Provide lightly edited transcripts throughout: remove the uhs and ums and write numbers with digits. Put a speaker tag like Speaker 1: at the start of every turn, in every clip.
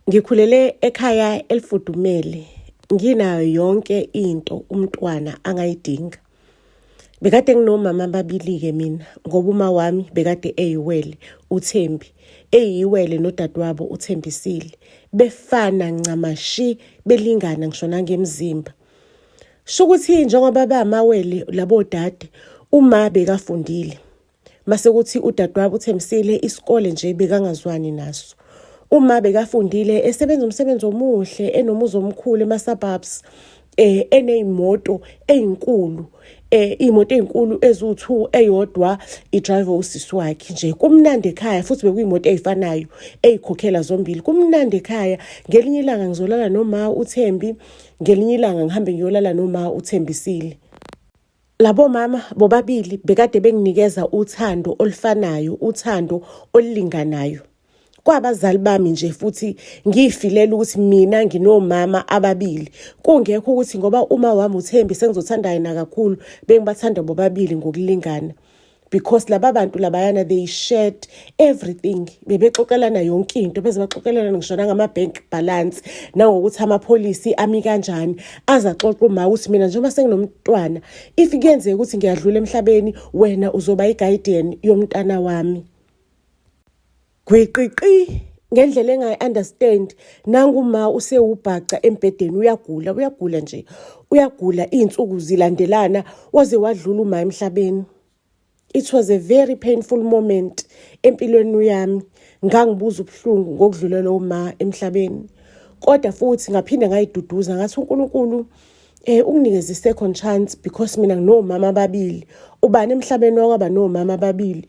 Speaker 1: Ngikhulele ekhaya elifudumele, nginayo yonke into umntwana angayidinga. Bekade nginomama ababili-ke mina, ngoba uma wami bekade eyiwele uThembi, eyiwele nodadewabo uThembisile. Befana ncamashi, belingana ngisho nangemzimba. Shukuthi njengoba bamawele labo dade, uma bekafundile. Mase kuthi udadewabo uThembisile isikole nje bekangazwani naso. Uma bekafundile esebenza umsebenzi omuhle enomuzi omkhulu ema-suburbs, eneyimoto ezinkulu, imoto ezinkulu eziwu-2, eyodwa i-driver usisi wakhe nje. Kumnandi ekhaya futhi bekuyimoto ezifanayo ezikhokhela zombili. Kumnandi ekhaya. Ngelinye ilanga ngizolala noma uThembi, ngelinye ilanga ngihambe ngiyolala noma uThembisile. Labo mama bobabili bekade benginikeza uthando olufanayo, uthando olulinganayo. Kwabazali bami nje futhi ngiyifilela ukuthi mina nginomama ababili. Kungekho ukuthi ngoba uma wami uThembi sengizothanda yena kakhulu, bengibathanda bobabili ngokulingana. Because laba bantu labayana they shared everything. Bebexoxelana yonke into, beze baxoxelana ngisho ngama-bank balance, nangokuthi amapholisi ami kanjani. Azaxoxa uma ukuthi mina njengoba senginomntwana, if kuyenzeka ukuthi ngiyadlula emhlabeni, wena uzoba i-guardian yomntana wami. Gwiqiqi ngendlela engayi-understand, nanguma usewubhaca embedeni uyagula nje. Uyagula iy'nsuku zilandelana waze wadlula uma emhlabeni. It was a very painful moment empilweni yami. Ngangibuza ubuhlungu ngokudlulela uma emhlabeni. Kodwa futhi ngaphinde ngayiduduza ngathi uNkulunkulu unginikeze second chance because mina nginomama ababili. Ubani emhlabeni wakwaba nomama ababili.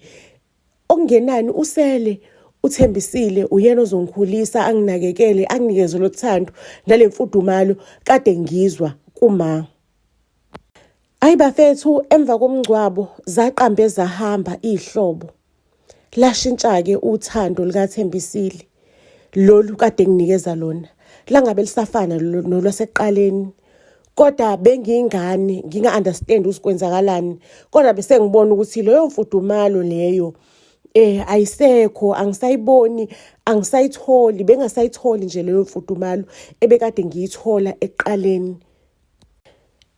Speaker 1: Okungenani usele uThembisile uyena ozongikhulisa, anginakekele, anginikeze lothando nalemfudumalo kade ngizwa kuma. Ayi bafethu, emva komngcwabo zaqambe zahamba ihlobo. Lashintsha-ke uthando likaThembisile, lolu kade nginikeza lona. Langabe lisafana nolwasekuqaleni. Kodwa bengiyingane, nginga-understand ukuthi kwenzakalani. Kodwa bese ngibona ukuthi leyo mfudumalo leyo ayisekho, angisayiboni, angisayitholi, bengasayitholi nje leyo mfudumalo ebekade ngiyithola ekuqaleni.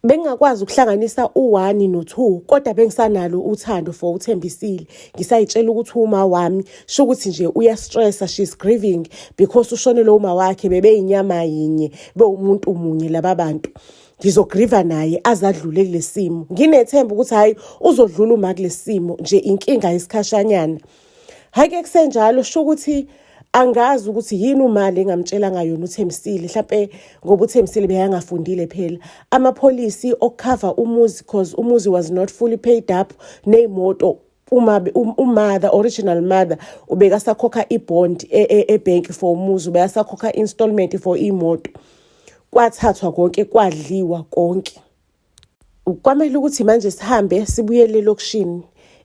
Speaker 1: Bengakwazi ukuhlanganisa u1 no2, kodwa bengisanalo uthando for uThembisile. Ngisayitshela ukuthi uma wami shokuthi nje uyastressa, she's grieving because ushonele uma wakhe bebeyinyama yinye, bewumuntu munye laba bantu. Ngizogriva naye azadlule kulesimo. Nginethemba ukuthi hayi uzodlula uma kulesimo nje inkinga yesikhashanyana. Hayike kusenjalo shokuthi angazi ukuthi yini umali engamtshela ngayo uThembisile, mhlawumbe ngoba uThembisile beyangafundile phela. Amapholisi okukhava umuzi because umuzi was not fully paid up, neimoto umother, original mother, ubeka sakhokha ibond ebank for umuzi, ubeka sakhokha installment for imoto. Kwathathwa konke, kwadliwa konke. Kwamele ukuthi manje sihambe sibuyele lokishini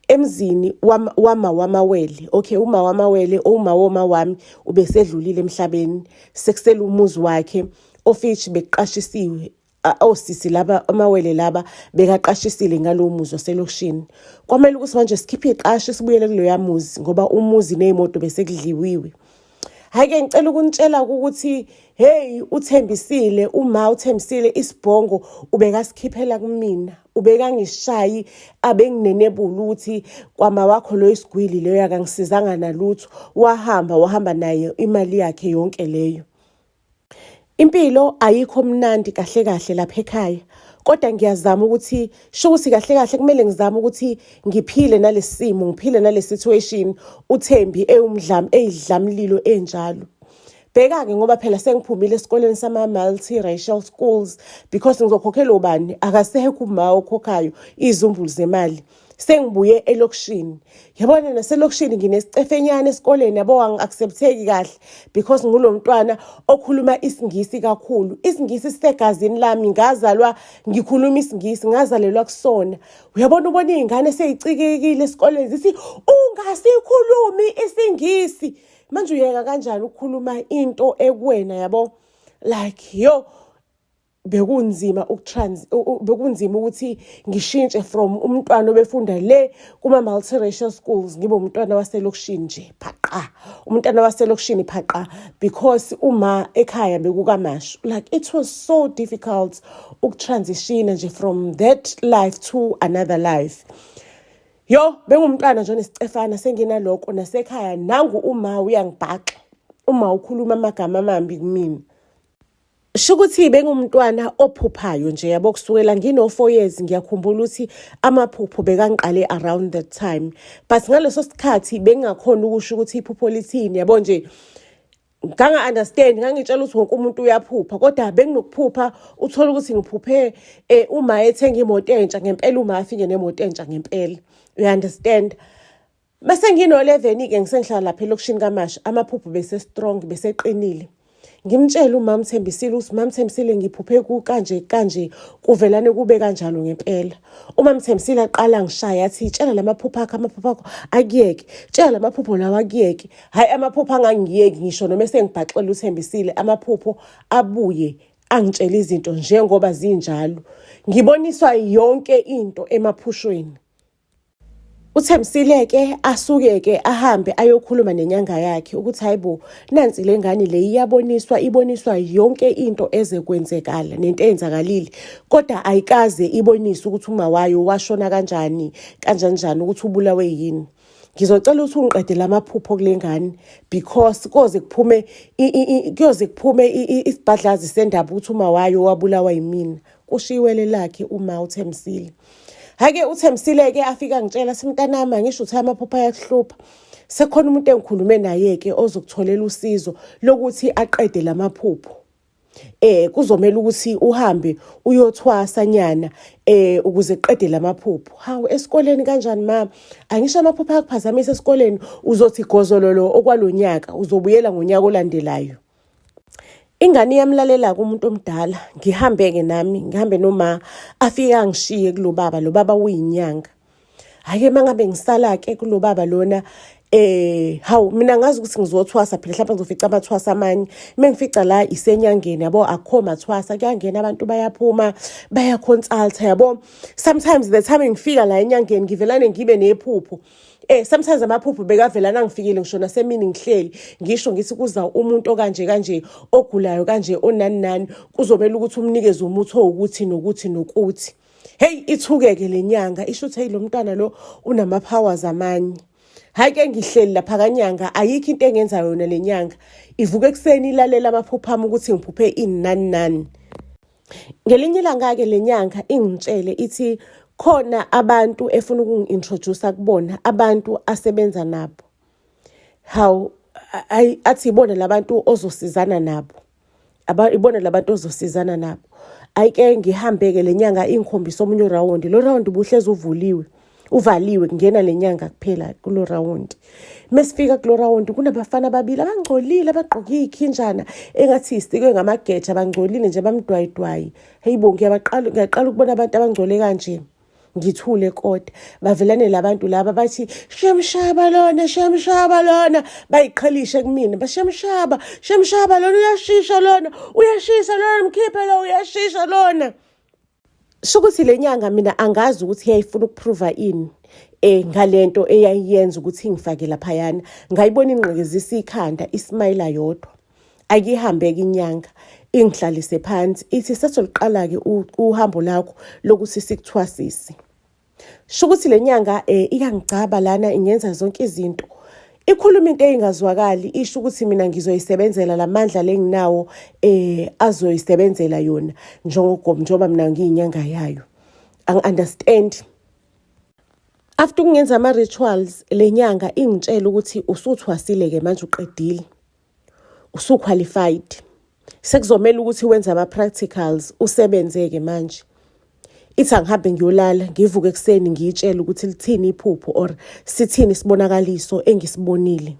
Speaker 1: emzini wamawele. Okay, uma wamawele uma wami ubesedlulile emhlabeni, sekusela umuzi wakhe ofishi beqashisiwe. Osisi laba amawele laba bekaqashisile ngalo muzi waselokishini. Kwamele ukuthi manje sikhiphe iqashe sibuyele kuloya muzi ngoba umuzi nezimoto besekudliwiwe. Hayike ngicela ukunitshela ukuthi hey uThembisile, uma uThembisile isibhongo ubekasikhiphela kumina, ubekangishayi abenginenebula ukuthi kwama wakho lo isigwili leyo akangisizanga nalutho, wahamba naye imali yakhe yonke leyo. Impilo ayikho mnandi kahle lapha ekhaya, kodwa ngiyazama ukuthi shokuthi kahle kumele ngizame ukuthi ngiphile nalesimo, ngiphile nale situation uThembi eyidlamlilo enjalo. Bheka-ke ngoba phela sengiphumile esikoleni sama-multiracial schools because ngizokhokhela ubani, akasekho uma okhokhayo izumbulu zemali. Sengibuye elokishini. Yabona naselokishini nginesicefenyana esikoleni yabo angi-accepteki kahle because ngulomntwana okhuluma isingisi kakhulu. Isingisi sisegazini lami, ngazalwa ngikhuluma isingisi, ngazalelwa kusona. Uyabona ubona izingane seyicikekile esikoleni zithi ungasikhulumi isingisi. Manje uyeka kanjani ukukhuluma into ekuwena yabo? Like yo bekunzima bekunzima ukuthi ngishintshe from umntwana obefunda le kuma-multiracial schools ngibe umntwana waselokishini nje phaqa, umntwana waselokishini phaqa, because uma ekhaya bekukamashu. Like it was so difficult ukutransition nje from that life to another life. Yo, bengumntwana nje onesicefana senginaloko nasekhaya nangu uma uyangibhaxa. Uma ukhuluma amagama amambi kumina. Shukuthi bengumntwana ophuphayo nje yabo kusukela ngino 4 years ngiyakhumbula ukuthi amaphupho bekangiqale around that time. But ngaleso sikhathi bengakhona ukusho ukuthi iphupho lithini yabo nje. Nganga understand ngangitshela ukuthi wonke umuntu uyaphupha kodwa benginokuphupha uthola ukuthi ngiphuphe uma ethenga imoto entsha ngempela uma afike nemoto entsha ngempela. You understand? Bese ngino 11 ke ngisengihlala lapha elokishini kaMasha amaphupho bese strong bese qinile. Ngimtshela uMama Thembisile ukuthi Mama Thembisile ngiphuphe ku kanje kuvelane kube kanjalo ngempela. uMama Thembisile aqala ngishaya athi tshela lamaphupho akho akuyeke, tshela lamaphupho lawa akuyeke. Hayi amaphupho angangiyeki ngisho noma sengibhaxela uThembisile amaphupho abuye angitshela izinto njengoba zinjalo. Ngiboniswa yonke into emaphushweni. uThembisile ke asuke ke ahambe ayokhuluma nenyanga yakhe ukuthi hayibo nansi lengane le iboniswa yonke into ezekwenzekala nento eyenzakalile kodwa ayikaze ibonise ukuthi uma wayo washona kanjani ukuthi ubulawe yini. Ngizocela ukuthi ungiqede lamaphupho kulengane because kuyoze kuphume isibhadlazi sendaba ukuthi uma wayo wabulawa yimina. Kushiwele lakhe uma uThembisile. Hake uThembisile ke afika ngitshela simntanami ngisho ukuthi amaphupho ayakuhlupha. Sekhona umuntu engikhulume naye ke ozokutholela usizo lokuthi aqede lamaphupho. Kuzomela ukuthi uhambe uyothwasa nyana ukuze qede lamaphupho. Hawu esikoleni kanjani mama? Angisho amaphupho akuphazamisa esikoleni uzothi gozololo okwalonyaka uzobuyela ngonyaka olandelayo. Ingane yamlalela kumuntu omdala ngihambe noma afika ngishiye kulo baba, lo baba uyinyanga. Hake mangabe ngisala ke kulo baba lona hawu mina ngazi ukuthi ngizothwasa phela mhlawumbe ngizofica amathwasa amanye mengifica la isenyangeni yabo akho mathwasa kuyangena abantu bayaphuma bayaconsulta yabo. Sometimes the time ngifika la enyangeni ngivelane ngibe nephupho. Sometimes amaphupho bekavelana ngifikile ngisho nasemini ngihleli ngisho ngithi kuza umuntu okanje ogulayo kanje onani kuzomela ukuthi umnikeze umuthi owukuthi nokuthi. Hey ithukeke lenyanga isho ukuthi hey lo mntwana lo unama powers amanye. Hayi ke ngihleli lapha kanyanga ayikho into engenza yona lenyanga. Ivuka ekseni ilalela amaphupho ami ukuthi ngiphuphe inani. Ngelinye ilanga ke lenyanga ingitshele ithi khona abantu efuna ukungi-introduce kubona abantu asebenza nabo. How athi ibona labantu ozosizana nabo. Ibona labantu ozosizana nabo. Ayike ngihambeke lenyanga ingikhombisa omunye uround. Lo round ubuhlezi uvaliwe kungena lenyanga kuphela kulo round. Mesifika kulo round kunabafana ababili abangcolile abagqoke ikhinjana engathi isikwe ngamageja abangcolile nje bamdwayidwayi. Hayibo ngiyaqala ukubona abantu abangcole kanje. Ngithule kodwa bavelane labantu laba bathi shemshaba lona bayiqhalishe kumina bashemshaba lona uyashisa lona mkhiphe lo uyashisa lona. Shukuthi lenyanga mina angazi ukuthi yayifuna ukuprova ini ngalento eyayiyenza ukuthi ngifake lapha yana ngayibona ingqekezisa ikhanda ismile yodwa. Akihambeke inyanga ingihlalise phansi ithi sesoliqala ke uhambo lakho lokuthi sikuthwasise. Shukuthi lenyanga iyangicaba lana ingenza zonke izinto. Ikhuluma into engazwakali isho ukuthi mina ngizoyisebenzela lamandla lenginawo azoyisebenzela yona njengoba mina ngiyinyanga yayo. Understand? After kungenza ama rituals lenyanga ingitshela ukuthi usuthwasile ke manje uqedile. Usuqualified. Sekuzomela ukuthi wenze ama practicals usebenze ke manje. Ithi angihambe ngiyolala ngivuke ekseni ngiyitshela ukuthi lithini iphupho or sithini isibonakaliso engisibonile.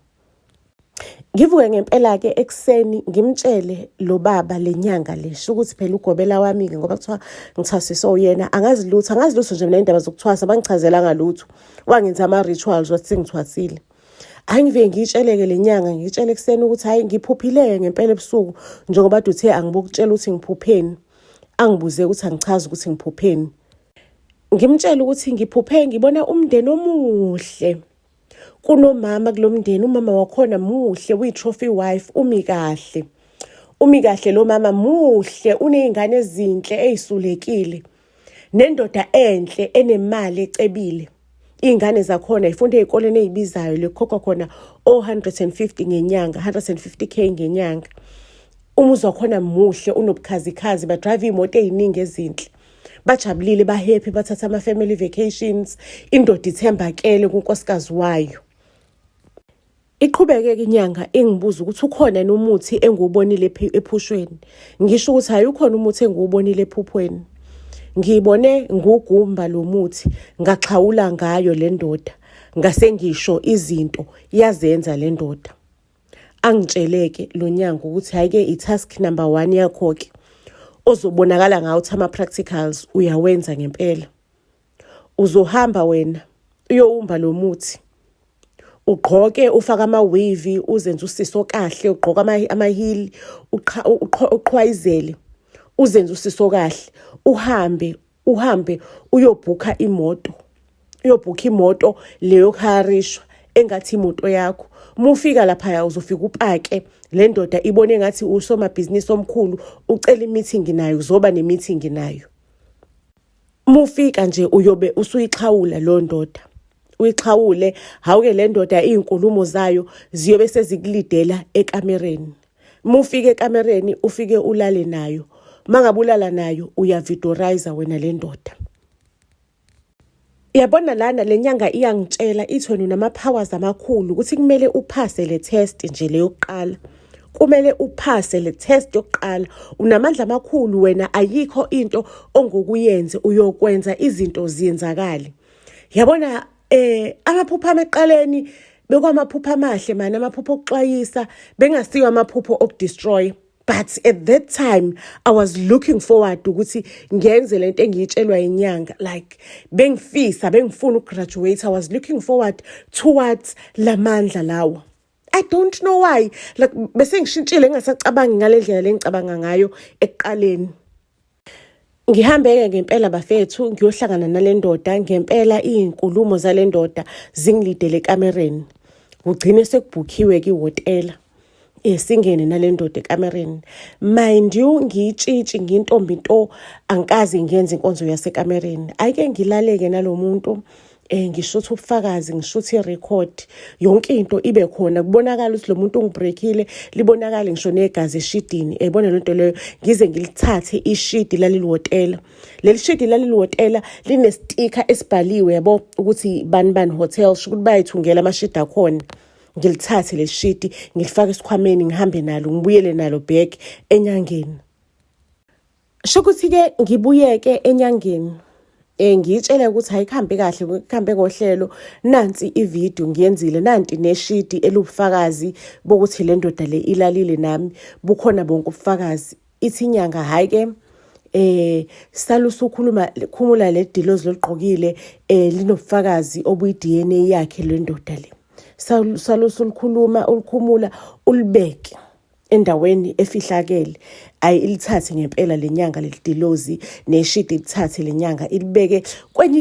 Speaker 1: Ngivuke ngempela ke ekseni ngimtshele lo baba lenyanga lesho ukuthi phela ugobela wami ke ngoba kuthiwa ngithwasiswe uyena angazi lutho nje mina indaba zokuthwasa bangichazela ngalutho wangenza ama rituals wathi ngithwasile. Angive ngitsheleke lenyanga ngitshele ekseni ukuthi hayi ngiphuphile ngempela ebusuku njengoba uthe angibukutshela ukuthi ngiphupheni. angibuze ukuthi angichaze ukuthi ngiphupheni. Ngimtshela ukuthi ngiphuphe ngibona umndeni omuhle. Kunomama kulomndeni, umama wakhona muhle, uyi-trophy wife, umi kahle. Umi kahle lo mama muhle, unezingane ezinhle ezisulekile. Nendoda enhle enemali ecebile. Izingane zakhona ifunda ezikoleni ezibizayo lekhokhwa khona 150 ngenyanga, 150k ngenyanga. Umuzi wakhona muhle, unobukhazikhazi, ba drive imoto eziningi ezinhle. Bajabulile, ba happy, bathatha ama family vacations. Indoda ithembakele kunkosikazi wayo. Iqhubeke inyanga engibuza ukuthi ukhona nomuthi engiwubonile ephushweni. Ngisho ukuthi ayukhona umuthi engiwubonile ephuphweni. Ngibone ngugumba lo muthi, ngaxhawula ngayo le ndoda, ngase ngisho izinto yazenza le ndoda. Angitsheleke lo nyanga ukuthi hayike i-task number 1 yakho ke ozobonakala ngawo ama practicals uyawenza ngempela. Uzohamba wena uyowumba lo muthi. Ugqoke ufaka ama-wave, uzenze usiso kahle, ugqoka ama-heel, uqhwayizele, uzenze usiso kahle. Uhambe uyobhuka imoto. Uyobhuka imoto leyo kharishwa engathi imoto yakho. Mufika lapha uzofika upake le ndoda ibone ngathi usomabhizinisi omkhulu, ucela i-meeting nayo, uzoba ne-meeting nayo. Mufika nje uyobe usuyixhawula lo ndoda. Uyixhawule, hawuke le ndoda izinkulumo zayo ziyobe sezikulidela ekamereni. Mufike ekamereni ufike ulale nayo. Mangabulala nayo uyavidorize wena le ndoda. Yabona lana le nyanga iyangitshela ithi wena unama powers amakhulu ukuthi kumele uphase le test nje le yokuqala. Kumele uphase le test yokuqala. Unamandla amakhulu wena, ayikho into ongokuyenza uyokwenza izinto ziyenzakala. Yabona amaphupho ameqaleni bekwamaphupho amahle man, amaphupho okuxwayisa, bengasiyo amaphupho okudestroy. But at that time I was looking forward ukuthi ngenze lento engiyitshelwa inyanga, like bengifuna ukugraduate. I was looking forward towards lamandla lawo. I don't know why, like bese ngishintshile ngingasacabangi ngalendlela lengicabanga ngayo ekuqaleni. Ngihambeke ngempela bafethu ngiyohlangana nale ndoda, ngempela izinkulumo zale ndoda zingilidele ekamereni. Ugcine sekubhukiwe kihotela. Singene nale ndoda ekamereni. Mind you, ngiyitshitshi ngintombi into angikazi ngiyenza inkonzo yasekamereni. Ayike ngilaleke nalomuntu, ngishutha ubufakazi, ngishutha i-record, yonke into ibe khona, kubonakala ukuthi lo muntu ungibreakile, libonakala ngisho negazi eshidini. Ebona lento leyo ngize ngilithathe ishidi laleli hotela. Leli shidi laleli hotela line sticker esibhaliwe yabo ukuthi bani hotel, shukuthi bayithungela amashidi akhona. Ngilithathe le shidi, ngilifaka esikhwameni, ngihambe nalo, ngibuyele nalo back enyangeni. Shokuthi ke ngibuyeke enyangeni. Ngiyitshela ukuthi ayikhambe kahle, kuhambe ngohlelo. Nansi ivideo ngiyenzile, nanti neshidi elubufakazi bokuthi le ndoda le ilalile nami, bukhona bonke ubufakazi. Ithi inyanga hayike salusa khumula le dilozi logqokile, linobufakazi obuyi-DNA yakhe le ndoda le. Salusa ulikhumula ulibeke endaweni efihlakele. Ilithathe ngempela lenyanga ledilozi neshidi lithathe lenyanga ilibeke kwenye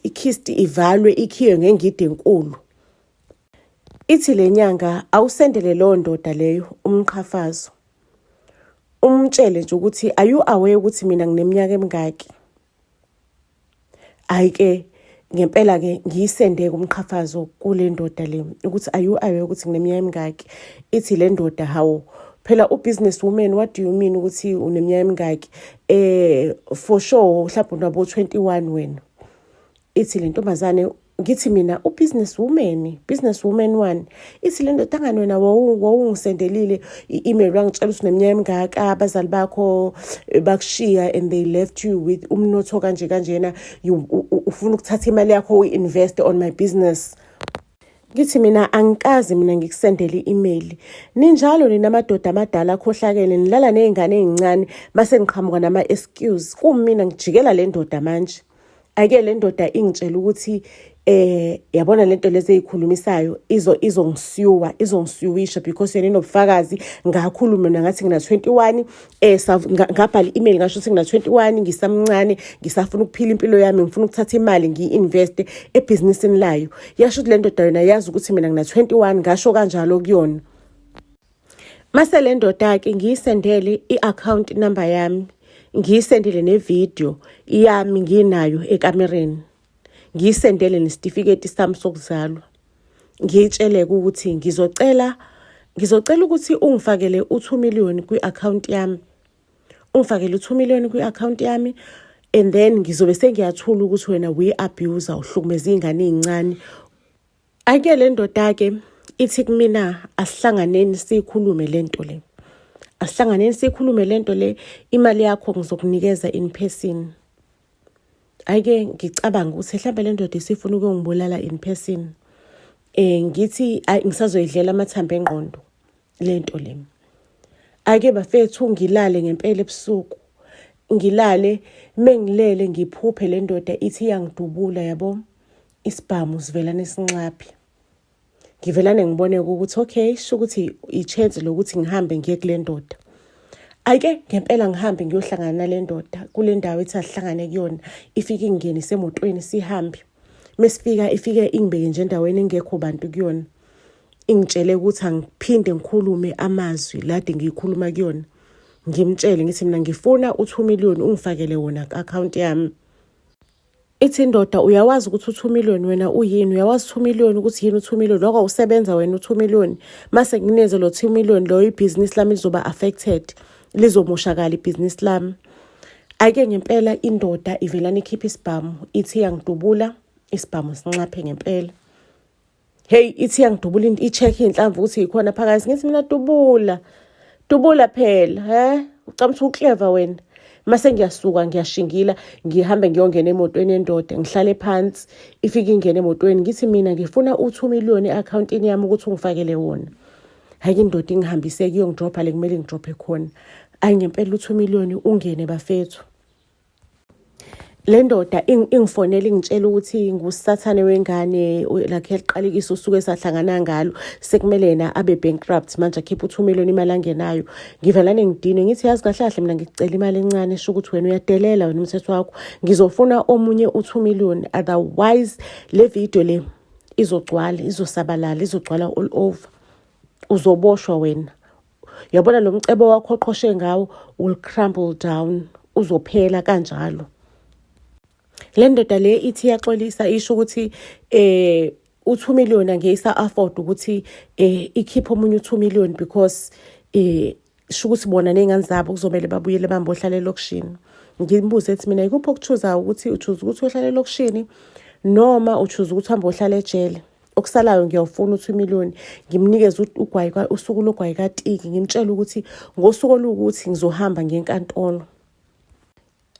Speaker 1: ikhisti ivalwe ikhiwe ngengidi enkulu. Ithi lenyanga awusendele lo ndoda leyo umqhafazo. Umtshele nje ukuthi are you aware ukuthi mina ngineminyaka emingaki? Ayike ngempela ke ngiyisende kumqhafazo kule ndoda le ukuthi are you aware ukuthi ngineminyaka emingaki? Ithi le ndoda hawo phela business woman, what do you mean ukuthi uneminyaka emingaki? For sure mhlawumbe unabo 21 wena. Ithi le ntombazane, ngithi mina business woman 1. Ithi le ndoda ngani wena wawungisendelile i-email wangitshela ukuthi uneminyaka emingaki, abazali bakho bakushiya and they left you with umnotho kanje kanjena, ufuna ukuthatha imali yakho uyi-invest on my business. Ngithi mina angikazi mina ngikusendele i-email. Ninjalo ninamadoda amadala akhohlakele, nilala nezingane ezincane mase ngiqhamuka nama-excuse. Kumina ngijikela le ndoda manje. Ake le ndoda ingitshela ukuthi yabona lento lezi eyikhulumisayo izongisiwisha because yena inobufakazi ngakhuluma ngathi ngina 21 ngabhala i-email ngasho ukuthi ngina 21 ngisamncane ngisafuna ukuphila impilo yami ngifuna ukuthatha imali ngiinvest ebhizinisini layo yasho ukuthi lento yona yazi ukuthi mina ngina 21 ngasho kanjalo kuyona mase le ndoda ke ngiyisendele i-account number yami ngiyisendele nevideo yami nginayo ekamereni ngiyisendele nesitifiketi sami sokuzalwa ngiyitshele ukuthi ngizocela ukuthi ungifakele u2 million kwi-account yami ungifakele u2 million kwi-account yami and then ngizobe sengiyathula ukuthi wena uyi-abuser uhlukumeza izingane ezincane ake le ndoda ke ithi kumina asihlanganeni sikhulume lento le asihlanganeni sikhulume lento le imali yakho ngizokunikeza in person ake ngicabanga ukuthi mhlawumbe le ndoda isifuna ukungibulala in person ngithi ngisazoyidlela amathambo engqondo lento le ake bafethu ngilale ngempela ebusuku ngilale mengilele ngiphuphe le ndoda ithi yangidubula yabo isibhamu sivelana esinxaphi ngivelane ngibone ukuthi okay sho ukuthi i-chance lokuthi ngihambe ngiye kule ndoda ake ngempela ngihambe ngiyohlangana nale ndoda kule ndawo ethi asihlangane kuyona ifike ingenise emotweni sihambe mesifika ifike ingibeke nje endaweni engekho bantu kuyona ingitshele ukuthi angiphinde ngikhulume amazwi lade ngiyikhuluma kuyona ngimtshele ngithi mina ngifuna u2 million ungifakele wona ku-account yami ithi ndoda uyawazi ukuthi u2 million wena uyini uyawazi 2 million ukuthi yini u2 million lokho usebenza wena u2 million mase ngineze lo 2 million lo ibusiness lami lizoba affected lizomoshakala ibusiness lami ake ngempela indoda ivelana ikhipha isibhamu ithi yangidubula isibhamu sinxaphe ngempela hey ithi yangidubula i-check inhlamvu ukuthi ikhona phakathi ngithi mina dubula phela ucabanga ukuthi uclever wena mase ngiyasuka ngiyashingila ngihambe ngiyongena emotweni endoda ngihlale phansi ifike ingene emotweni ngithi mina ngifuna u2 million e-accountini yami ukuthi ungifakele wona hayi indoda ingihambise kuyongidropha le kumele ngidrophe khona ngempela u2 million ungene bafethu le ndoda ingifonela ingitshela ukuthi ngusathane wengane lakhe eliqalekisa usuke sahlangana ngalo sekumele yena abe bankrupt manje akhipha u2 million imali angenayo ngivelane ngidine ngithi yazi kahle kahle mina ngicela imali encane esho ukuthi wena uyadelela wena umthetho wakho ngizofuna omunye u2 million otherwise le video le izogcwala izosabalala izogcwala all over uzoboshwa wena yabona lo mcebo wakho oqhoshe ngawo will crumble down uzophela kanjalo le ndoda le ithi yaxolisa isho ukuthi u2 million angeyisa afford ukuthi ikhiphe omunye u2 million because sho ukuthi bona nezingane zabo kuzomela babuyele bambohlala elokushini ngimbuze ethi mina ikuphi okuchuza ukuthi uchuza ukuthi uhlale elokushini noma uchuza ukuthi uhambe ohlala ejele okusalayo ngiyawufuna u2 million ngimnikeze ugwayi usuku logwayi kaTiki ngimtshela ukuthi ngosuku olukuthi ngizohamba ngenkantolo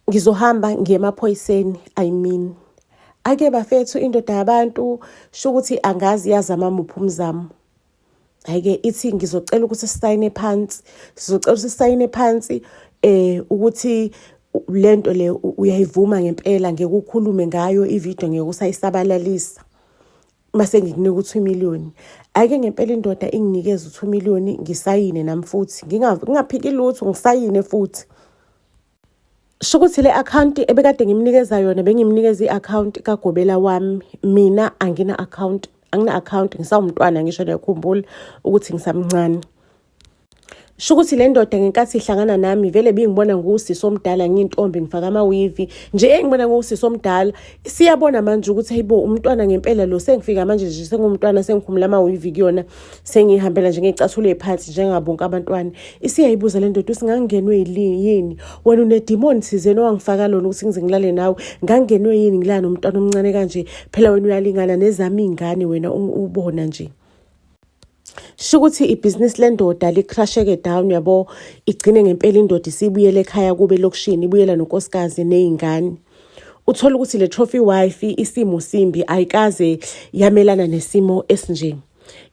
Speaker 1: ngizohamba ngemaphoyiseni ake bafethu indoda yabantu sho ukuthi angazi yazama muphi umzamo ake ithi ngizocela ukuthi sisayine phansi sizocela ukuthi sisayine phansi ukuthi lento le uyayivuma ngempela ngeke ukhulume ngayo ivideo ngeke usayisabalalisa mase ngikunika u2 million ake ngempela indoda inginikeza u2 million ngisayine nami futhi ngingaphiki lutho ngisayine futhi sho ukuthi le account ebekade ngimnikeza yona bengimnikeza i-account kaGobela wami mina angina account ngisawumntwana ngisho ngiyakhumbula ukuthi ngisamncane sho ukuthi le ndoda ngenkathi ihlangana nami vele bingibona ngusisi omdala ngiyintombi ngifaka amawivi nje engibona ngusisi omdala siyabona manje ukuthi hayibo umntwana ngempela lo sengifika manje nje sengumntwana sengikhumula amawivi kuyona sengihambela nje ngecathulo eziphansi njengabonke abantwana isiyayibuza le ndoda usingangenwe yini wena une demon sizeno wangifaka lona ukuthi ngize ngilale nawe ngangenwe yini ngilana nomntwana omncane kanje phela wena uyalingana nezami izingane wena ubona nje sho ukuthi ibusiness lendoda licrasheke down yabo igcine ngempela indoda isibuyele ekhaya kube lokushini ibuyela nonkosikazi nezingane uthola ukuthi le trophy wife isimo simbi ayikaze yamelana nesimo esinje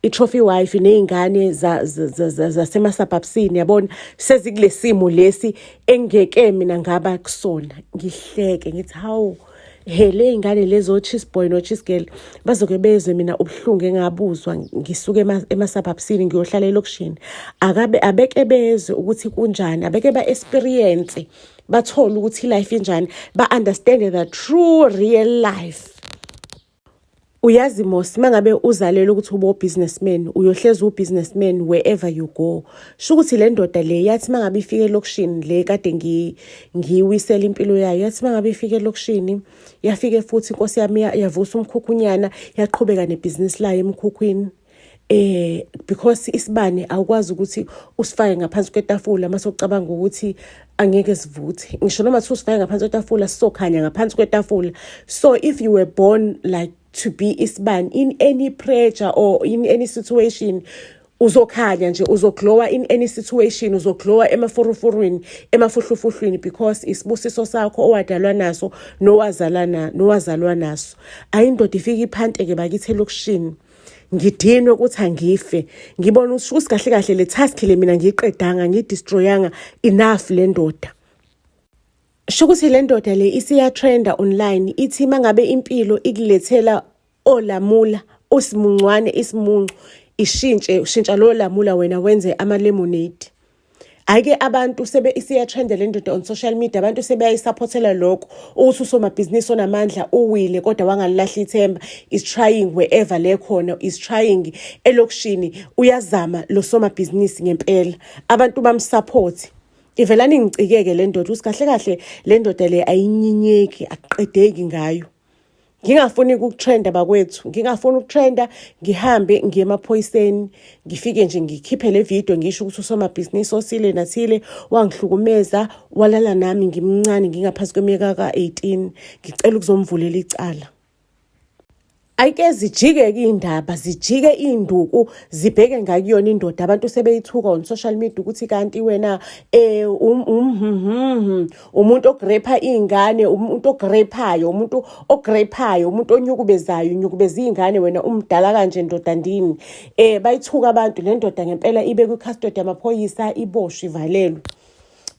Speaker 1: i-trophy wife nezingane zasemasabhabsini yabona sezikulesimo lesi engeke mina ngaba kusona ngihleke ngithi hawu le ingane lezo cheese boy no cheese girl bazoke bezwe mina ubuhlungu engabuzwa ngisuke emasabhabsini ngiyohlala elokishini. Abeke bezwe ukuthi kunjani, abeke ba-experience, bathole ukuthi life injani, ba-understand the true real life. Uyazi mos mangabe uzalele ukuthi ube businessman uyohleza businessman wherever you go. Shukuthi le ndoda le yathi mangabe ifike elokishini le kade ngiwisela impilo yayo, yathi mangabe ifike elokishini yafike futhi inkosi yami yavusa umkhukhunyana yaqhubeka nebusiness layo emkhukhwini. Because isibane awukwazi ukuthi usifake ngaphansi kwetafula mase ucabanga ukuthi angeke sivuthe. Ngisho noma usifake ngaphansi kwetafula sizokhanya ngaphansi kwetafula. So if you were born like to be isibani in any pressure or in any situation, uzokhanya nje, uzoglowa in any situation, uzoglowa emafurufurwini, emafuhlufuhlwini, because isibusiso sakho owadalwa naso nowazalwa naso. Ayindoda ifika iphanteke bakithi elokishini ngidinwe ukuthi angife, ngibona ukuthi kahle kahle le task le mina ngiqedanga, ngidestroyanga enough le ndoda. Shukuthi le ndoda le isiya trenda online, ithi mangabe impilo ikulethela olamula osimuncwane isimuncu, ushintsha lo lamula wena wenze ama lemonade. Ake abantu isiya trenda le ndoda on social media, abantu sebeyayisupportela lokho ukuthi usomabhizinisi onamandla uwile kodwa wangalahla ithemba, is trying wherever le khona, is trying elokishini, uyazama lo somabhizinisi ngempela, abantu bamsupport. Ivelani ngicikeke le ndoda, usikahle kahle le ndoda le ayinyinyeki, akuqedeki ngayo. Ngingafuni ukutrenda bakwethu, ngingafuni ukutrenda, ngihambe ngiye emaphoyiseni, ngifike nje ngikhiphe le video ngisho ukuthi usomabhizinisi osile nathile wangihlukumeza, walala nami ngimncane ngingaphansi kweminyaka ka-18, ngicela ukuzomvulela icala. Ayike zijike indaba, zijike induku, zibheke ngakuyona indoda. Abantu sebeyithuka on social media ukuthi kanti wena umuntu ogrepa ingane, umuntu ogrephayo, umuntu ogrephayo, umuntu onyukubezayo, unyukubeza ingane, wena umdala kanje ndoda ndini. Bayithuka abantu, le ndoda ngempela ibe ku custody yamaphoyisa, iboshwe,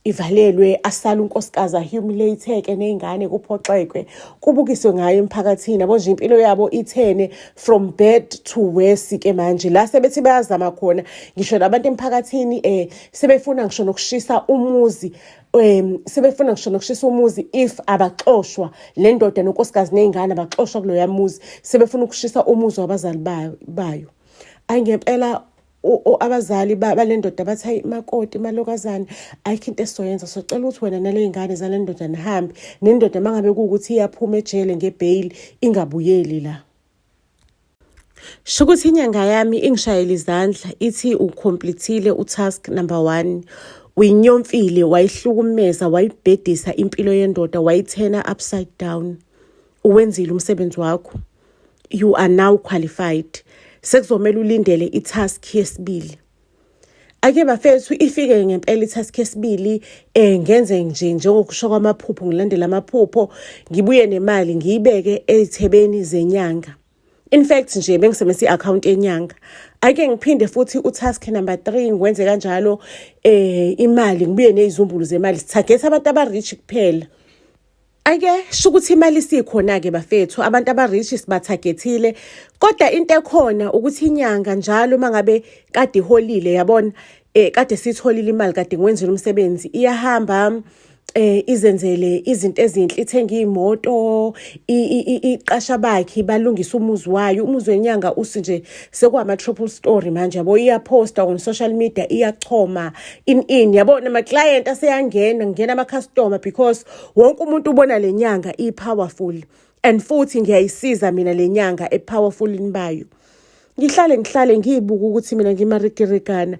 Speaker 1: ivalelwe, asala unkosikazi ahumiliate-ke nezingane kuphoxekwe, kubukiswe ngayo emphakathini. Yabo nje impilo yabo ithene from bad to worse ke manje. La sebethi bayazama khona ngisho nabantu emphakathini sebefuna ngisho nokushisa umuzi, sebefuna ngisho nokushisa umuzi if abaxoshwa le ndoda nonkosikazi nezingane abaxoshwa kulo yamuzi, sebefuna ukushisa umuzi wabazali bayo. Ayingempela abazali bale ndoda bathi hayi makoti malokazana ayikho into esizoyenza, socela ukuthi wena nale ngane zale ndoda nihambe nendoda mangabe kuukuthi iyaphuma ejele ngebail ingabuyeli la. Shukuthi inyanga yami ingishayela izandla, ithi ucompletile utask number 1, uyinyomfile, wayihlukumeza, wayibhedisa impilo yendoda, wayithena upside down. Uwenzile umsebenzi wakho, you are now qualified. Sekuzomela ulindele itask yesibili. Ake bafethu ifike ngempela itask yesibili, ngenze njengokusho kwamaphupho, ngilandela amaphupho, ngibuye nemali ngiyibeke ezithebeni zenyanga. In fact nje bengisebenzisa i-account enyanga. Ake ngiphinde futhi utask number 3 ngwenze kanjalo, imali ngibuye nezizumbulu zemali, target abantu abarich kuphela. Ake shukuthi imali sikhona ke bafethu, abantu abarich sibatargetile, kodwa into ekhona ukuthi inyanga njalo mangabe kade iholile, yabona, kade sitholile imali, kade ngwenzile umsebenzi, iyahamba izenzele izinto ezinhle, ithenga imoto, iqasha bakhe, balungisa umuzi wayo. Umuzi wenyanga usinje sekwama triple story manje, yabo, iyaposta on social media, iyachoma yabo, nama client ngena ama customer, because wonke umuntu ubona le nyanga i-powerful, and futhi ngiyayisiza mina le nyanga e-powerful bayo. Ngihlale ngiyibuka ukuthi mina ngimarikirikana,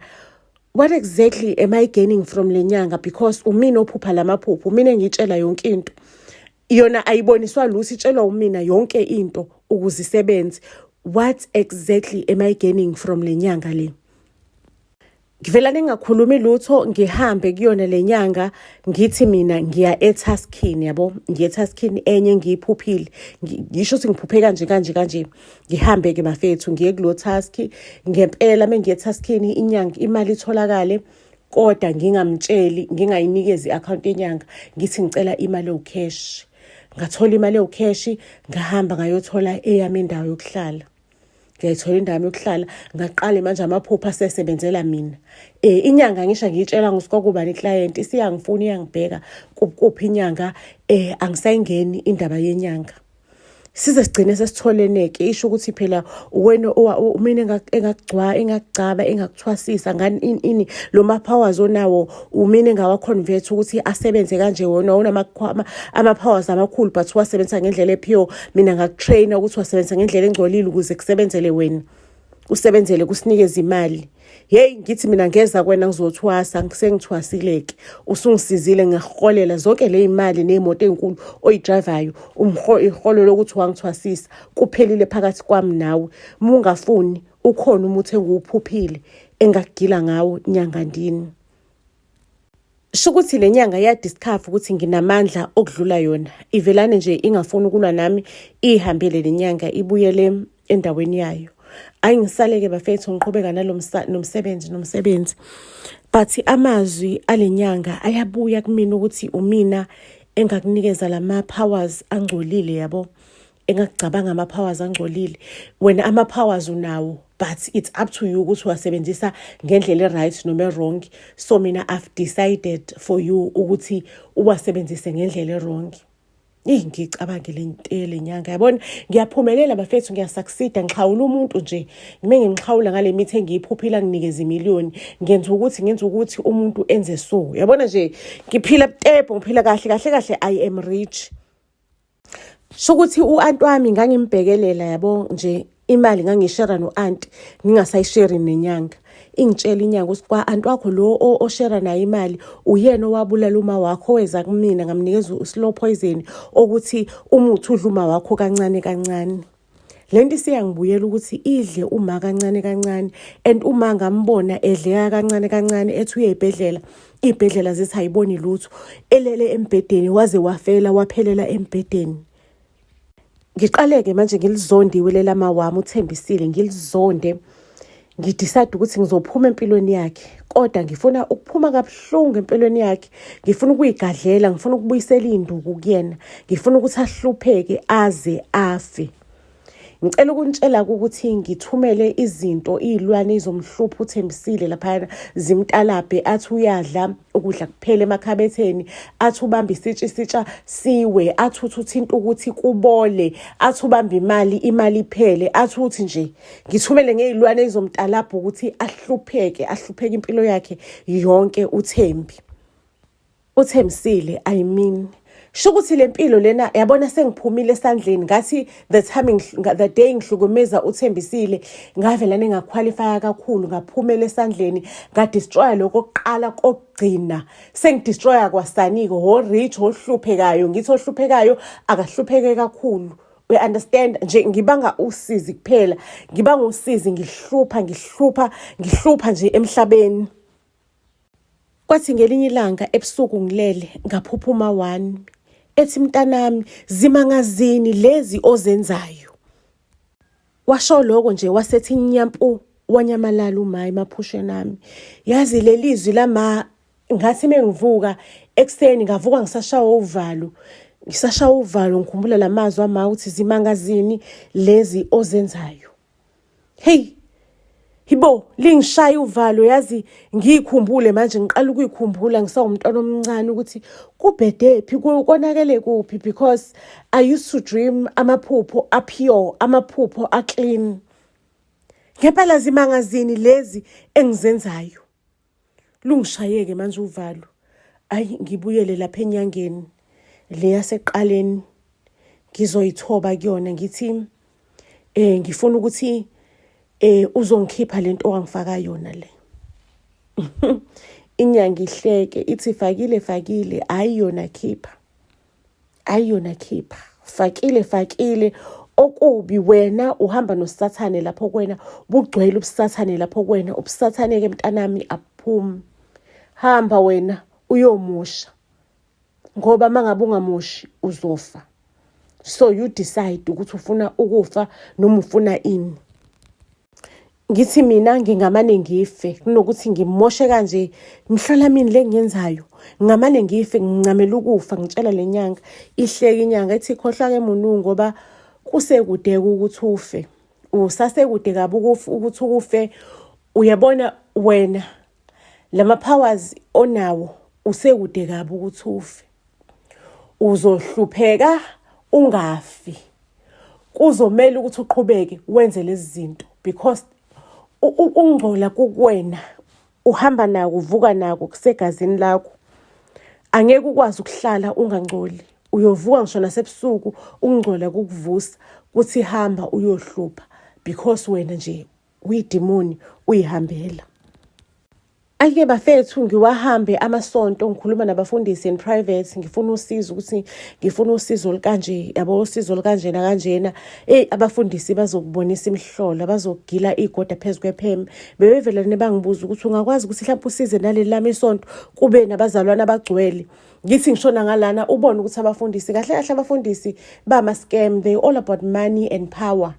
Speaker 1: what exactly am I gaining from le nyanga? Because umina ophupha lamaphupho, umina ngitshela yonke into, yona ayiboniswa lusi, itshelwa umina yonke into ukuzisebenza. What exactly am I gaining from le nyanga le? Ngivela ningakhulumi lutho, ngihambe kuyona le nyanga, ngithi mina ngiya etaskini, yabo, ngiya etaskini enye ngiyiphuphile, ngisho ukuthi ngiphuphe kanje, ngihambe ke bafethu ngiye kulo task. Ngempela mengiya etaskini inyanga imali itholakale, kodwa ngingamtsheli, ngingayinikezi i-account yenyanga, ngithi ngicela imali cash. ngathola imali ewukheshi, ngahamba ngayothola eyami indawo yokuhlala. Ngiyayithola indawo yokuhlala, ngaqala manje amaphupho asesebenzela mina. Inyanga ngisho ngiyitshela ngosikokuba neclient isiyangifuna iyangibheka kuphi inyanga, angisayingeni indaba yenyanga. Size sigcine sesitholeneke isho ukuthi phela wena mina engakugcaba engakuthwasisa ngani ini lo ma-powers onawo umina engawa-convert ukuthi asebenze kanje. Wona ama-powers amakhulu but wasebenzisa ngendlela ephiyo, mina ngakutraina ukuthi wasebenzisa ngendlela engcolile ukuze kusebenzele wena, usebenzele kusinikeze imali. Hey, ngithi mina ngeza kwena ngizothwasa, ngisengithwasileke, usungisizile ngaholela zonke le imali neimoto ezinkulu oyidrivayo, iholo lokuthi wangithwasisa, kuphelile phakathi kwami nawe. Mungafuni ukhona umuthi engiwuphuphile engakugila ngawo nyanga ndini. Shukuthi le nyanga yadiscover ukuthi nginamandla okudlula yona. Ivelane nje ingafuni ukulwa nami, ihambele le nyanga ibuyele endaweni yayo. Ayingisaleke bafethu ngiqhubeka nomsebenzi. But amazwi alenyanga ayabuya kumina ukuthi umina engakunikeza lama-powers angcolile yabo. Engakugcabanga ama-powers angcolile. Wena ama-powers unawo, but it's up to you ukuthi wasebenzisa ngendlela right noma wrong. So mina I've decided for you ukuthi uwasebenzise ngendlela wrong. Ngicabange le nyanga yabona ngiyaphumelela bafethu, ngiyasucceed, ngixhawula umuntu nje. Ngixhawula ngale mithi engiyiphuphila nginikeza imiliyoni, ngenza ukuthi umuntu enze so. Yabona nje ngiphila butebo, ngiphila kahle I am rich. Shukuthi u-aunt wami ngangimbhekelela yabo nje, imali ngangishare no-aunt ngingasayishare nenyanga. Ingitshela inyanga ukuthi kwa-aunt wakho lo oshare nayo imali uyena owabulala uma wakho, weza kumina ngamnikeza slow poison ukuthi umuthi udla uma wakho kancane kancane. Lento isiyangibuyela ukuthi idle uma kancane kancane, and uma ngambona edleka kancane kancane ethi uyezibhedlela, izibhedlela zithi ayiboni lutho, elele embedeni waze wafela waphelela embedeni. Ngiqaleke manje ngilizondiwe lelama wami uThembisile, ngilizonde. Ngidecide ukuthi ngizophuma empilweni yakhe, kodwa ngifuna ukuphuma kabuhlungu empilweni yakhe. Ngifuna ukuyigadlela, ngifuna ukubuyisela induku kuyena, ngifuna ukuthi ahlupheke aze afe. Ngicela ukunitshela ukuthi ngithumele izinto izilwane izomhlupha uThembisile lapha zimtalabhe, athi uyadla ukudla kuphela emakhabetheni, athi ubamba isitsha siwe, athi uthinta ukuthi kubole, athi ubamba imali iphele, athi uthi nje ngithumele ngezilwane izomtalabha ukuthi ahlupheke impilo yakhe yonke uThembisile. I mean shukuthi lempilo lena yabona sengiphumile esandleni, ngathi the day ngihlukumeza uThembisile ngavela ningaqualify kakhulu, ngaphumela esandleni, ngadestroy lokuqala kokugcina, sengidestroya kwasaniko ho rich ohluphekayo. Ngithi ohluphekayo akahlupheke kakhulu, we understand nje, ngibanga usizi kuphela, ngibanga usizi, ngihlupha nje emhlabeni. Kwathi ngelinye ilanga ebusuku ngilele ngaphuphuma 1 ethi mntanami zimangazini lezi ozenzayo. Washo lokho nje wasethi nyampu wanyamalala umayi emaphusheni ami. Yazi lelizwi lama ngathi mengivuka ekseni, ngavuka ngisashawa uvalo ngikhumbula lamazwi ama uthi zimangazini lezi ozenzayo. Hey, hibo lingishaya uvalo, yazi ngikhumbule manje, ngiqala ukuyikhumbula ngisawumntwana omncane ukuthi kubhedephi, konakele kuphi, because I used to dream amaphupho apure, amaphupho aclean. Ngempela zimangazini lezi engizenzayo. Lungishayeke manje uvalo. Ayi ngibuyele lapha enyangeni le yaseqaleni, ngizoyithoba kuyona ngithi ngifuna ukuthi uzongikhipha lento owangifaka yona le. Inyanga ihleke ithi fakile ayiyona khipha, fakile okubi. Wena uhamba nosathane lapho kwena, bugcwele ubusathane lapho kwena, ubusathane ke mntanami abuphumi. Hamba wena uyomusha, ngoba mangabe ungamushi uzofa. So you decide ukuthi ufuna ukufa noma ufuna ini. ngithi mina ngingamane ngife kunokuthi ngimoshe kanje mhlola mina lengiyenzayo. Ngingamane ngife ngincamela ukufa ngitshela lenyanga ihleke inyanga ethi khohlwa ke munungu ngoba kusekude ukuthi ufe. Usasekude kabi ukuthi ufe. Uyabona wena lama powers onawo usekude kabi ukuthi ufe. Uzohlupheka ungafi. Kuzomela ukuthi uqhubeke wenze lezi zinto because ungcola kuwena uhamba nako uvuka nako kusegazini lakho. Angeke ukwazi ukuhlala ungangcoli. Uyovuka ngisho nasebusuku ungcola kukuvusa kuthi hamba uyohlupha because wena nje uyidimoni uyihambela. Ake bafethu ngiwahambe amasonto ngikhuluma nabafundisi in private ngifuna usizo ukuthi ngifuna usizo olukanje yabo usizo olukanjena kanjena abafundisi bazokubonisa imihlola bazogila igoda phezukwepheme bebevelane bangibuza ukuthi ungakwazi ukuthi mhlawumbe usize naleli lami isonto kube nabazalwana abagcwele. Ngithi ngishona ngalana ubone ukuthi abafundisi kahle kahle abafundisi bama scam, they all about money and power.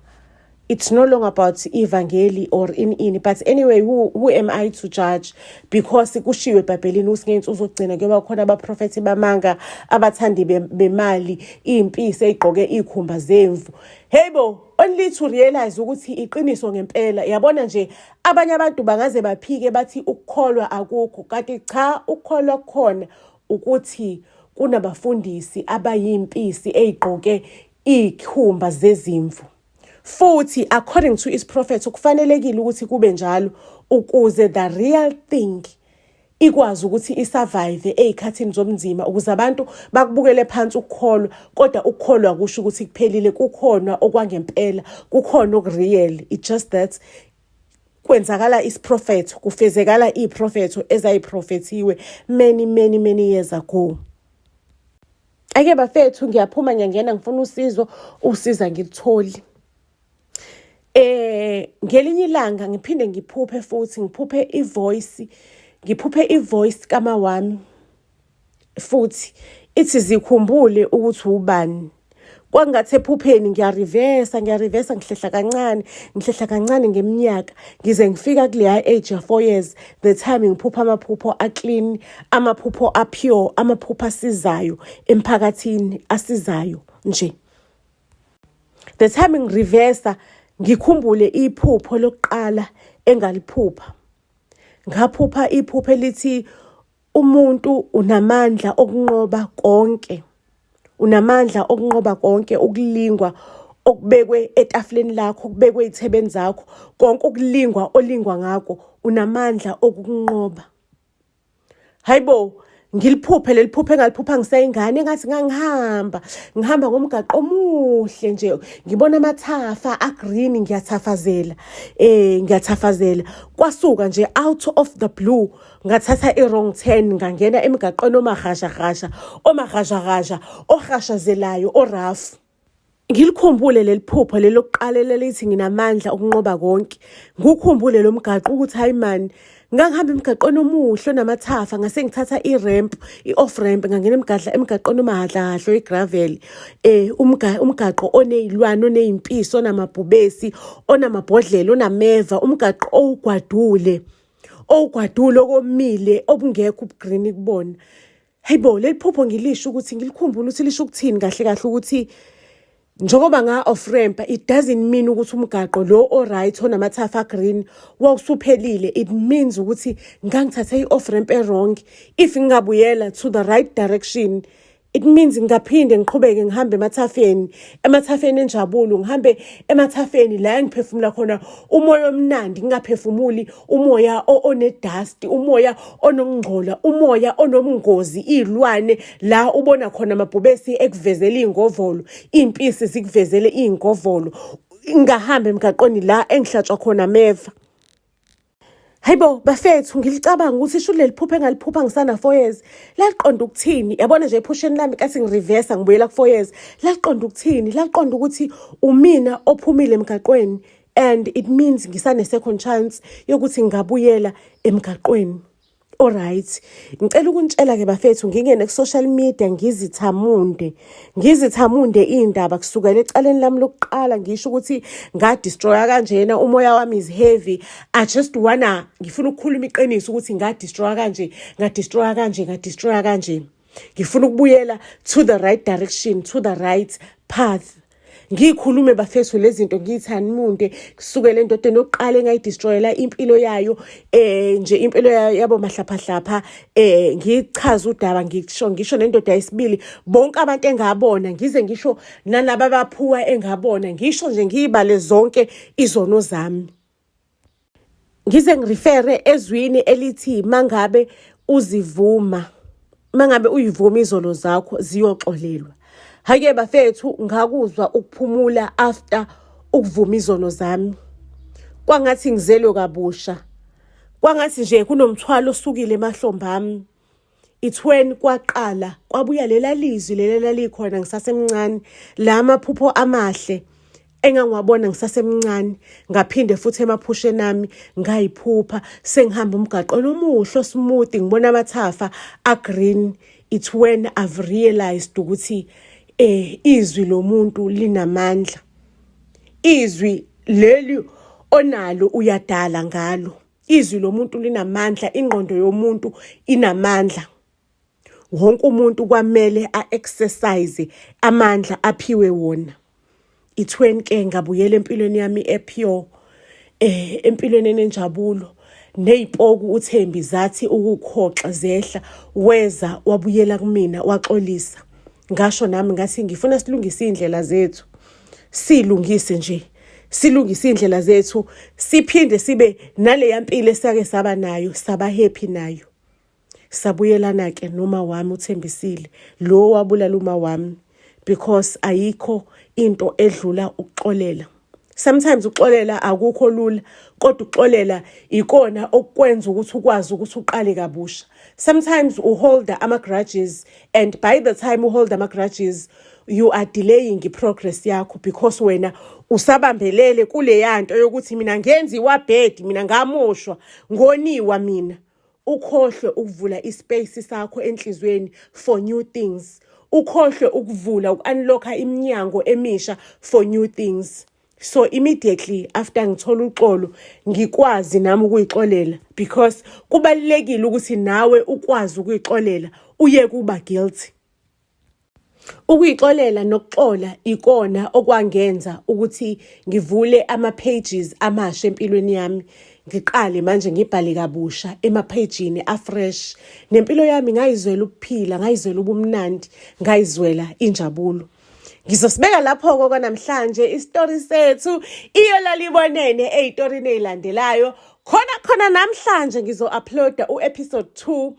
Speaker 1: It's no longer about evangeli or in but anyway who am I to judge because kushiwe eBhayibhelini usingeni uzogcina kuba khona abaprofeti bamanga abathandi bemali impisi egqoke ikhumba zemvu. Heybo only to realize ukuthi iqiniso ngempela yabona nje abanye abantu bangaze baphike bathi ukukholwa akukho kanti cha ukukholwa khona ukuthi kunabafundisi abayimpisi egqoke ikhumba zezimvu. Futhi according to his prophet kufanelekile ukuthi kube njalo ukuze the real thing ikwazi ukuthi isurvive ezikhathini zomnzima ukuze abantu bakubukele phansi ukukholwa kodwa ukukholwa kusho ukuthi kuphelile kukhona okwangempela kukhona okureal. It's just that kwenzakala isiprophet kufezekala iprofetho ezayiprofethiwe many years ago. Ake bafethu ngiyaphuma ngiyangena ngifuna usiza ngilitholi. Ngelinye ilanga ngiphinde ngiphuphe futhi ngiphuphe ivoice kama wami futhi ithi zikhumbule ukuthi ubani. Kwangathi ephupheni ngiyarivesa ngihlehla kancane ngeminyaka ngize ngifika kule age ya 4 years. The time ngiphupha amaphupho aclean, amaphupho apure, amaphupho asizayo emphakathini asizayo nje. The time ngirivesa ngikhumbule iphupho lokuqala engaliphupha. Ngaphupha iphupho elithi umuntu unamandla okunqoba konke. Unamandla okunqoba konke ukulingwa okubekwe etafuleni lakho okubekwe ezithebeni zakho konke ukulingwa olingwa ngako unamandla okukunqoba. Hayibo ngiliphuphe leliphupho engaliphupha ngisayingane engathi ngihamba ngomgaqo omuhle nje ngibona amathafa agreen ngiyathafazela kwasuka nje out of the blue ngathatha i-wrong turn ngangena emgaqweni omahasha ohashazelayo orafu. Ngilikhumbule leliphupho lelokuqala lelithi nginamandla okunqoba konke. Ngikhumbule lo mgaqo ukuthi hayi man ngangihamba emgaqweni omuhle onamathafa ngase ngithatha i-off ramp ngangena emgaqweni omahadlahadlo igravel umgaqo onezilwane onezimpisi onamabhubesi onamabhodlela onameva umgaqo owugwadule okomile obungekho ubugreen kubona. Hayibo leliphupho ngilisho ukuthi ngilikhumbula ukuthi lisho ukuthini kahle ukuthi njengoba nga-off ramp it doesn't mean ukuthi umgaqo lo oright onamathafa green wawusuphelile. It means ukuthi ngangithathe i-off ramp wrong. If ngingabuyela to the right direction it means ngiphinde ngiqhubeke ngihambe emathafeni enjabulo ngihambe emathafeni la engiphefumula khona umoya omnandi ngingaphefumuli umoya onedust umoya onongqola umoya onomngozi izilwane la ubona khona amabhubesi ekuvezela ingovolo impisi zikuvezele ingovolo ngahamba emgaqweni la engihlatshwa khona meva. Hayibo bafethu ngilicabanga ukuthi isho leli phupho engaliphupha ngisana 4 years laqonda ukuthini yabona nje ephusheni lami kathi ngirivesa ngibuyela ku 4 years laqonda ukuthini laqonda ukuthi umina ophumile emgaqweni and it means ngisane second chance yokuthi ngingabuyela emgaqweni Alright, ngicela ukunitshela-ke bafethu ngingene ku-social media ngizithamunde iy'ndaba kusukela ecaleni lami lokuqala ngisho ukuthi ngadistroya kanjena, umoya wami is heavy. I just wanna, ngifuna ukukhuluma iqiniso ukuthi ngadistroya kanje. Ngifuna ukubuyela to the right direction, to the right path. Ngikhulume bafethu lezi zinto ngiyithamunde kusukela endodeni yokuqala engayidestroyela impilo yayo nje impilo yabo mahlaphahlapha ngichaza udaba ngisho nendoda yesibili bonke abantu engabona ngize ngisho nalaba baphuwa engabona ngisho nje ngiyibale zonke izono zami. Ngize ngirefere ezwini elithi mangabe uyivuma izolo zakho ziyoxolelwa. Hake bafethu ngakuzwa ukuphumula after ukuvuma izono zami. Kwangathi ngizelwe kabusha. Kwangathi nje kunomthwalo osukile emahlombe ami. It's when kwaqala kwabuya lela lizwi lela likhona ngisasemncane, la maphupho amahle engangiwabona ngisasemncane, ngaphinde futhi emaphusheni ami ngayiphupha sengihamba umgaqo omuhle smooth ngibona amathafa green. It's when I've realized ukuthi izwi lomuntu linamandla. Izwi leli onalo uyadala ngalo. Izwi lomuntu linamandla, ingqondo yomuntu inamandla. Wonke umuntu kwamele exercise amandla aphiwe wona. It's when ke ngabuyela empilweni yami epure, empilweni enenjabulo. Neyipoku uThembi zathi ukukhoxa zehla weza wabuyela kumina waxolisa. Ngasho nami ngathi ngifuna silungise indlela zethu. Silungise indlela zethu, siphinde sibe nale yampilo esake saba nayo, saba happy nayo. Sabuyelana ke noma wami uThembisile, lo wabulala uma wami, because ayikho into edlula ukuxolela. Sometimes ukuxolela akukho lula, kodwa ukuxolela ikona okwenza ukuthi ukwazi ukuthi uqale kabusha. Sometimes you hold ama-grudges, and by the time you hold ama-grudges, you are delaying progress yakho, because wena usabambelele kule yanto yokuthi mina ngenziwa bad, mina ngamoshwa, ngoniwa mina. Ukhohlwe ukuvula ispace sakho enhlizweni for new things. Ukhohlwe ukuvula, uku-unlocka iminyango emisha for new things. So immediately after ngithola uxolo ngikwazi nami ukuyixolela, because kubalekile ukuthi nawe ukwazi ukuyixolela uye kuba guilty. Ukuyixolela nokuxola ikona okwangenza ukuthi ngivule ama-pages amasha empilweni yami. Ngiqale manje ngibhale kabusha emaphejini afresh. Nempilo yami ngayizwela ukuphila, ngayizwela ubumnandi, ngayizwela injabulo. Ngizosibeka lapho namhlanje isitori sethu iyo lalibonene ezitorini ezilandelayo. Khona namhlanje ngizo-uploada u-episode 2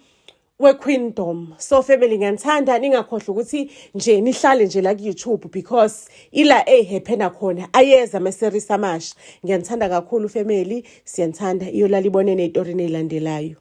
Speaker 1: we-Queendom. So family, ngiyathanda ningakhohlwa ukuthi nje nihlale nje la ku-YouTube, because ila happen khona ayeza ama-series amasha. Ngiyathanda kakhulu family, siyathanda iyo lalibonene ezitorini ezilandelayo.